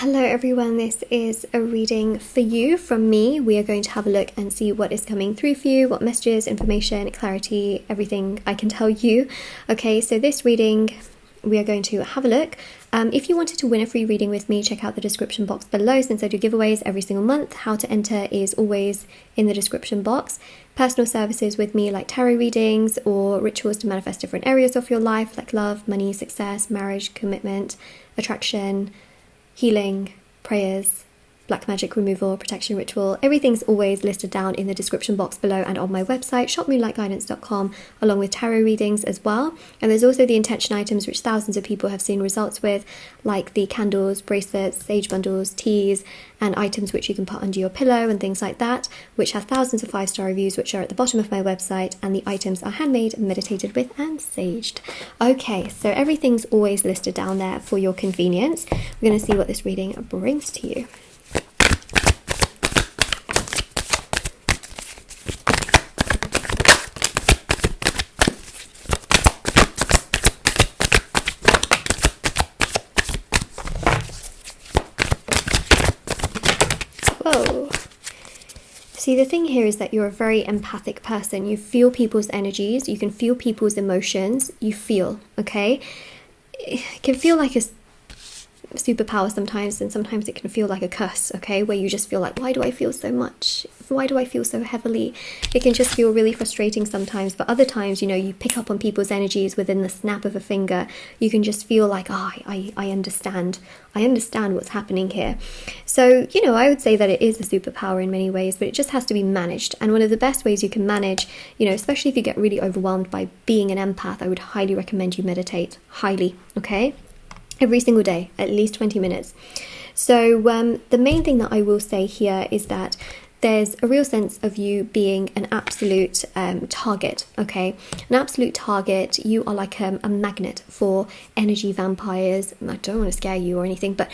Hello everyone, this is a reading for you from me. We are going to have a look and see what is coming through for you, what messages, information, clarity, everything I can tell you. Okay, so this reading, we are going to have a look. If you wanted to win a free reading with me, check out the description box below since I do giveaways every single month. How to enter is always in the description box. Personal services with me like tarot readings or rituals to manifest different areas of your life like love, money, success, marriage, commitment, attraction, healing, prayers, black magic removal, protection ritual. Everything's always listed down in the description box below and on my website, shopmoonlightguidance.com, along with tarot readings as well. And there's also the intention items which thousands of people have seen results with, like the candles, bracelets, sage bundles, teas, and items which you can put under your pillow and things like that, which have thousands of 5-star reviews, which are at the bottom of my website. And the items are handmade, meditated with, and saged. Okay, so everything's always listed down there for your convenience. We're going to see what this reading brings to you. Whoa. See, the thing here is that you're a very empathic person. You feel people's energies, you can feel people's emotions, you feel, okay? It can feel like a superpower sometimes, and sometimes it can feel like a curse, okay, where you just feel like, why do I feel so much? Why do I feel so heavily? It can just feel really frustrating sometimes, but other times, you know, you pick up on people's energies within the snap of a finger. You can just feel like, I understand what's happening here. So, you know, I would say that it is a superpower in many ways, but it just has to be managed. And one of the best ways you can manage, you know, especially if you get really overwhelmed by being an empath, I would highly recommend you meditate, highly, okay? Every single day, at least 20 minutes. So the main thing that I will say here is that there's a real sense of you being an absolute target, okay? An absolute target. You are like a magnet for energy vampires. I don't want to scare you or anything, but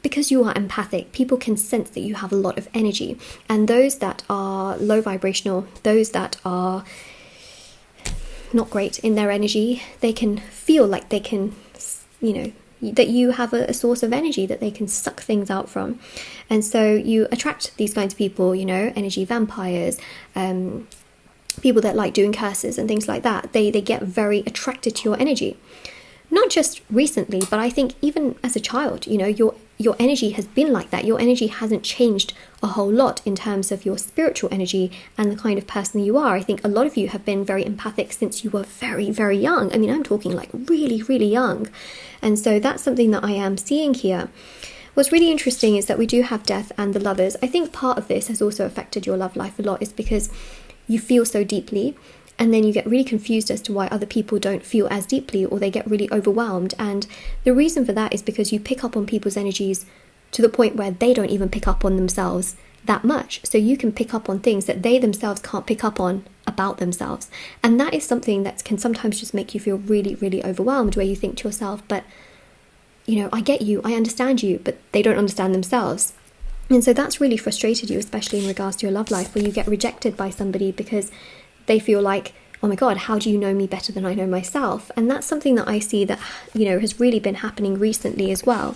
because you are empathic, people can sense that you have a lot of energy. And those that are low vibrational, those that are not great in their energy, they can feel like they can, you know, that you have a source of energy that they can suck things out from. And so you attract these kinds of people, you know, energy vampires, people that like doing curses and things like that. They get very attracted to your energy. Not just recently, but I think even as a child, you know, your energy has been like that. Your energy hasn't changed a whole lot in terms of your spiritual energy and the kind of person you are. I think a lot of you have been very empathic since you were very, very young. I mean, I'm talking like really, really young. And so that's something that I am seeing here. What's really interesting is that we do have death and the lovers. I think part of this has also affected your love life a lot is because you feel so deeply. And then you get really confused as to why other people don't feel as deeply, or they get really overwhelmed. And the reason for that is because you pick up on people's energies to the point where they don't even pick up on themselves that much. So you can pick up on things that they themselves can't pick up on about themselves. And that is something that can sometimes just make you feel really, really overwhelmed, where you think to yourself, but, you know, I get you, I understand you, but they don't understand themselves. And so that's really frustrated you, especially in regards to your love life, where you get rejected by somebody because they feel like, oh my God, how do you know me better than I know myself? And that's something that I see that, you know, has really been happening recently as well.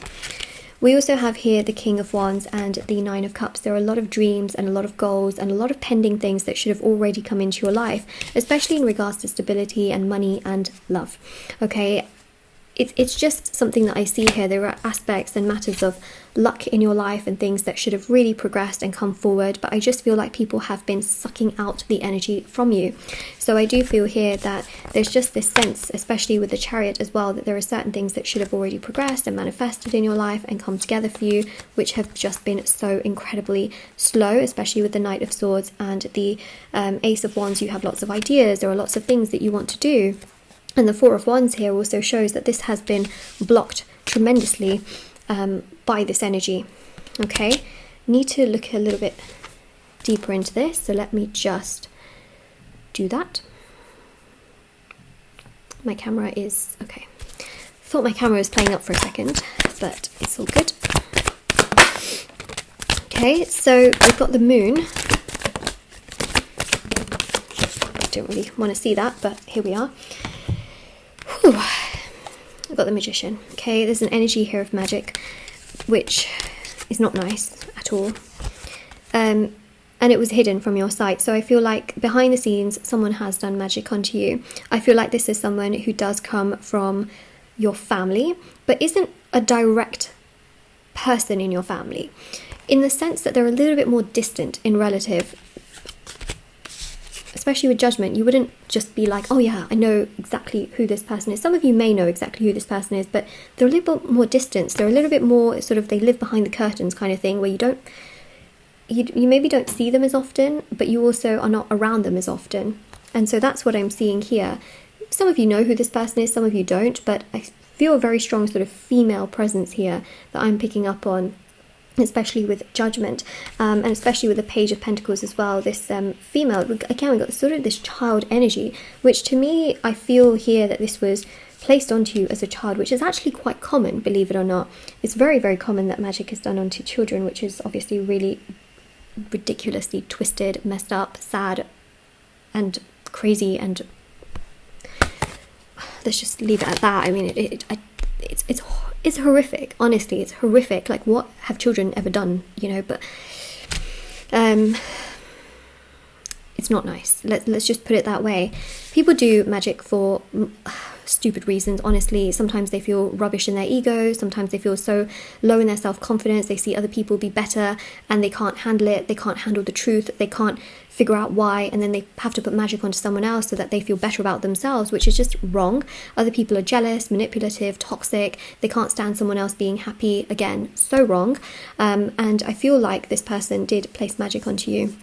We also have here the King of Wands and the Nine of Cups. There are a lot of dreams and a lot of goals and a lot of pending things that should have already come into your life, especially in regards to stability and money and love. Okay, it's just something that I see here. There are aspects and matters of luck in your life and things that should have really progressed and come forward, but I just feel like people have been sucking out the energy from you. So I do feel here that there's just this sense, especially with the Chariot as well, that there are certain things that should have already progressed and manifested in your life and come together for you, which have just been so incredibly slow, especially with the Knight of Swords and the Ace of Wands. You have lots of ideas, there are lots of things that you want to do. And the Four of Wands here also shows that this has been blocked tremendously by this energy. Okay, need to look a little bit deeper into this, so let me just do that. My camera is okay. Thought my camera was playing up for a second, but it's all good. Okay, so we've got the Moon. Don't really want to see that, but here we are. Whew. I've got the Magician. Okay, there's an energy here of magic. which is not nice at all. And it was hidden from your sight. So I feel like behind the scenes, someone has done magic onto you. I feel like this is someone who does come from your family, but isn't a direct person in your family, in the sense that they're a little bit more distant in relative. Especially with judgment, you wouldn't just be like, oh yeah, I know exactly who this person is. Some of you may know exactly who this person is, but they're a little bit more distant. They're a little bit more sort of, they live behind the curtains kind of thing, where you maybe don't see them as often, but you also are not around them as often. And so that's what I'm seeing here. Some of you know who this person is, some of you don't, but I feel a very strong sort of female presence here that I'm picking up on, especially with judgment, and especially with the Page of Pentacles as well. This female, again, we got sort of this child energy, which to me, I feel here that this was placed onto you as a child, which is actually quite common, believe it or not. It's very, very common that magic is done onto children, which is obviously really ridiculously twisted, messed up, sad, and crazy, and let's just leave it at that. I mean, it's horrific. Honestly, it's horrific. Like, what have children ever done? You know, but it's not nice. Let's just put it that way. People do magic for stupid reasons, honestly. Sometimes they feel rubbish in their ego, sometimes they feel so low in their self-confidence, they see other people be better and they can't handle it, they can't handle the truth, they can't figure out why, and then they have to put magic onto someone else so that they feel better about themselves, which is just wrong. Other people are jealous, manipulative, toxic, they can't stand someone else being happy. Again, so wrong. And I feel like this person did place magic onto you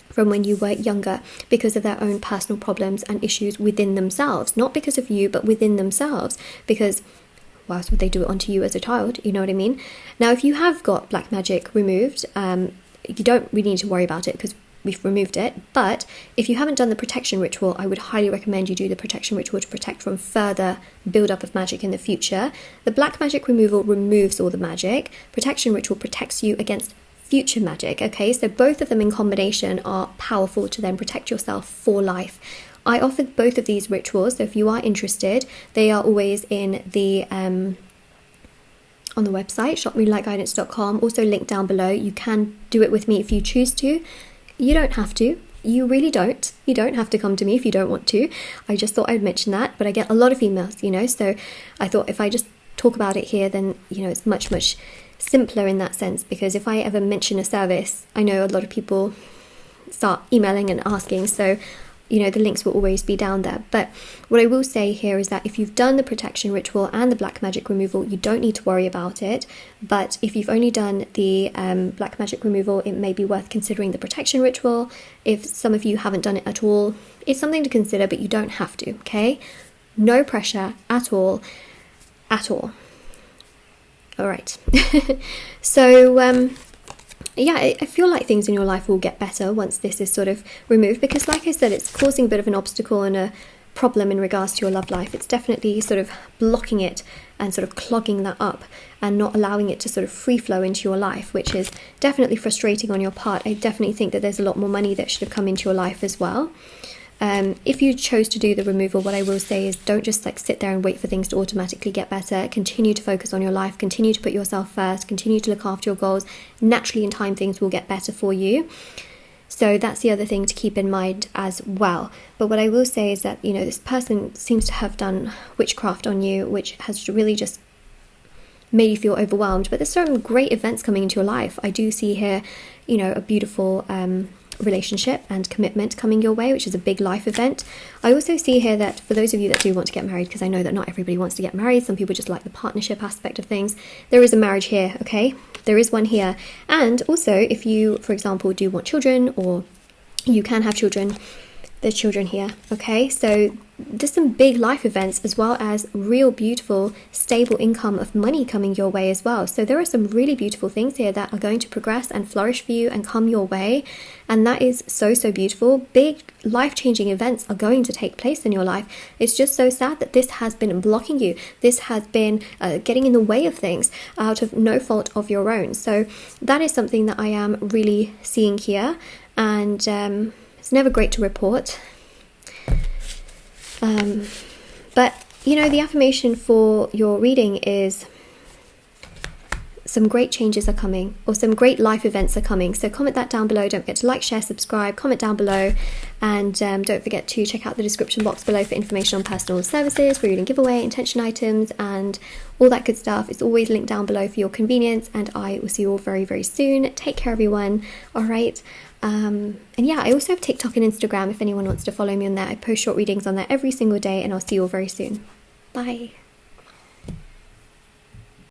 from when you were younger because of their own personal problems and issues within themselves, not because of you, but within themselves, because why else would they do it onto you as a child? You know what I mean? Now, if you have got black magic removed, you don't really need to worry about it because we've removed it. But if you haven't done the protection ritual, I would highly recommend you do the protection ritual to protect from further build-up of magic in the future. The black magic removal removes all the magic. Protection ritual protects you against future magic. Okay, so both of them in combination are powerful to then protect yourself for life. I offered both of these rituals, so if you are interested, they are always in the on the website shopmoonlightguidance.com, also linked down below. You can do it with me if you choose to. You don't have to. You really don't. You don't have to come to me if you don't want to. I just thought I'd mention that, but I get a lot of emails, you know, so I thought if I just talk about it here, then, you know, it's much simpler in that sense, because if I ever mention a service, I know a lot of people start emailing and asking, so, you know, the links will always be down there. But what I will say here is that if you've done the protection ritual and the black magic removal, you don't need to worry about it. But if you've only done the black magic removal, it may be worth considering the protection ritual. If some of you haven't done it at all, it's something to consider, but you don't have to, okay? No pressure at all. All right. So yeah, I feel like things in your life will get better once this is sort of removed, because like I said, it's causing a bit of an obstacle and a problem in regards to your love life. It's definitely sort of blocking it and sort of clogging that up and not allowing it to sort of free flow into your life, which is definitely frustrating on your part. I definitely think that there's a lot more money that should have come into your life as well. If you chose to do the removal, what I will say is don't just like sit there and wait for things to automatically get better. Continue to focus on your life, continue to put yourself first, continue to look after your goals. Naturally, in time, things will get better for you. So that's the other thing to keep in mind as well. But what I will say is that, you know, this person seems to have done witchcraft on you, which has really just made you feel overwhelmed. But there's some great events coming into your life. I do see here, you know, a beautiful relationship and commitment coming your way, which is a big life event. I also see here that for those of you that do want to get married, because I know that not everybody wants to get married, some people just like the partnership aspect of things, there is a marriage here, okay? There is one here. And also, if you, for example, do want children, or you can have children, there's children here, okay? So there's some big life events, as well as real beautiful stable income of money coming your way as well. So there are some really beautiful things here that are going to progress and flourish for you and come your way, and that is so beautiful. Big life-changing events are going to take place in your life. It's just so sad that this has been blocking you. This has been getting in the way of things out of no fault of your own. So that is something that I am really seeing here, and it's never great to report. But, you know, the affirmation for your reading is some great changes are coming, or some great life events are coming. So comment that down below. Don't forget to like, share, subscribe, comment down below, and don't forget to check out the description box below for information on personal services, for reading giveaway, intention items, and all that good stuff. It's always linked down below for your convenience, and I will see you all very, very soon. Take care, everyone. All right. And yeah, I also have TikTok and Instagram if anyone wants to follow me on there. I post short readings on there every single day, and I'll see you all very soon. Bye.